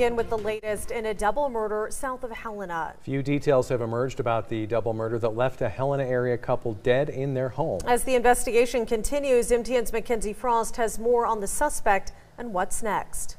begin with the latest in a double murder south of Helena. Few details have emerged about the double murder that left a Helena area couple dead in their home. As the investigation continues, MTN's Mackenzie Frost has more on the suspect and what's next.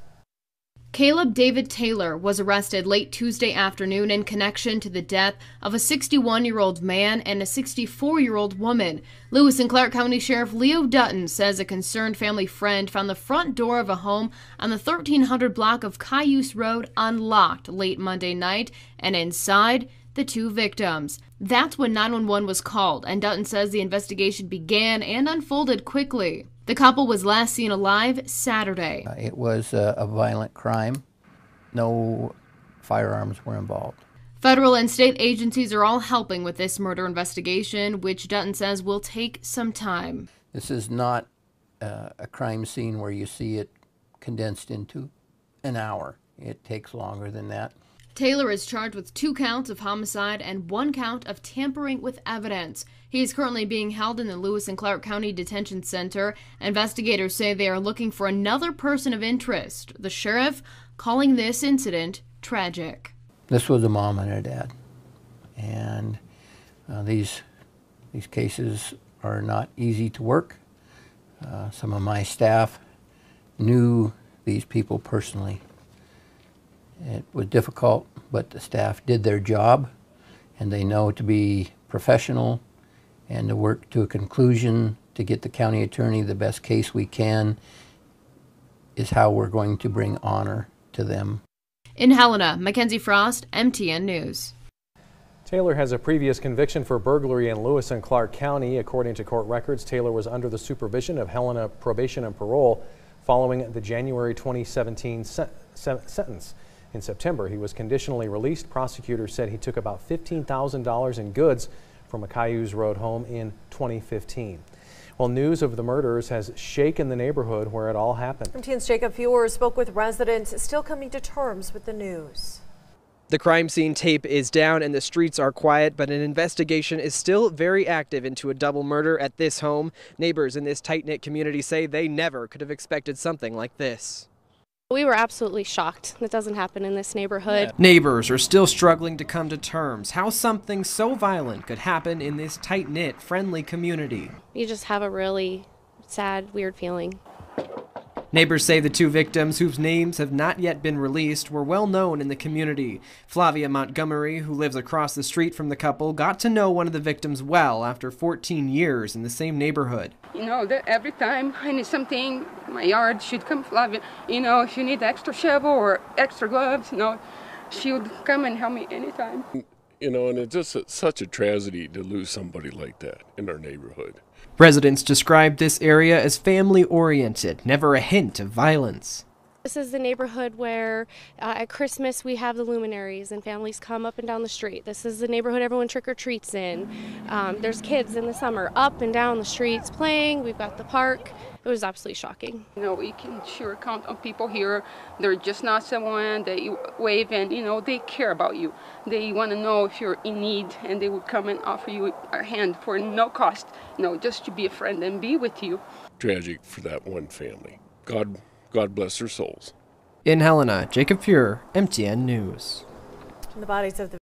Caleb David Taylor was arrested late Tuesday afternoon in connection to the death of a 61-year-old man and a 64-year-old woman. Lewis and Clark County Sheriff Leo Dutton says a concerned family friend found the front door of a home on the 1300 block of Cayuse Road unlocked late Monday night, and inside, the two victims. That's when 911 was called, and Dutton says the investigation began and unfolded quickly. The couple was last seen alive Saturday. It was a violent crime. No firearms were involved. Federal and state agencies are all helping with this murder investigation, which Dutton says will take some time. This is not a crime scene where you see it condensed into an hour. It takes longer than that. Taylor is charged with 2 counts of homicide and 1 count of tampering with evidence. He is currently being held in the Lewis and Clark County Detention Center. Investigators say they are looking for another person of interest. The sheriff calling this incident tragic. This was a mom and a dad, and these cases are not easy to work. Some of my staff knew these people personally. It was difficult, but the staff did their job, and they know to be professional and to work to a conclusion to get the county attorney the best case we can is how we're going to bring honor to them. In Helena, Mackenzie Frost, MTN News. Taylor has a previous conviction for burglary in Lewis and Clark County. According to court records, Taylor was under the supervision of Helena Probation and Parole following the January 2017 sentence. In September, he was conditionally released. Prosecutors said he took about $15,000 in goods from a Cayuse Road home in 2015. Well, news of the murders has shaken the neighborhood where it all happened. MTN's Jacob Fewer spoke with residents still coming to terms with the news. The crime scene tape is down and the streets are quiet, but an investigation is still very active into a double murder at this home. Neighbors in this tight-knit community say they never could have expected something like this. We were absolutely shocked. That doesn't happen in this neighborhood. Neighbors are still struggling to come to terms how something so violent could happen in this tight-knit, friendly community. You just have a really sad, weird feeling. Neighbors say the 2 victims, whose names have not yet been released, were well known in the community. Flavia Montgomery, who lives across the street from the couple, got to know one of the victims well after 14 years in the same neighborhood. You know, that every time I need something, my yard, she'd come, Flavia. You know, if you need extra shovel or extra gloves, you know, she would come and help me anytime. You know, and it's just such a tragedy to lose somebody like that in our neighborhood. Residents described this area as family-oriented, never a hint of violence. This is the neighborhood where at Christmas we have the luminaries and families come up and down the street. This is the neighborhood everyone trick-or-treats in. There's kids in the summer up and down the streets playing. We've got the park. It was absolutely shocking. You know, we can sure count on people here. They're just not someone that you wave and, you know, they care about you. They want to know if you're in need, and they would come and offer you a hand for no cost, you know, just to be a friend and be with you. Tragic for that one family. God bless their souls. In Helena, Jacob Fewer, MTN News. The bodies of the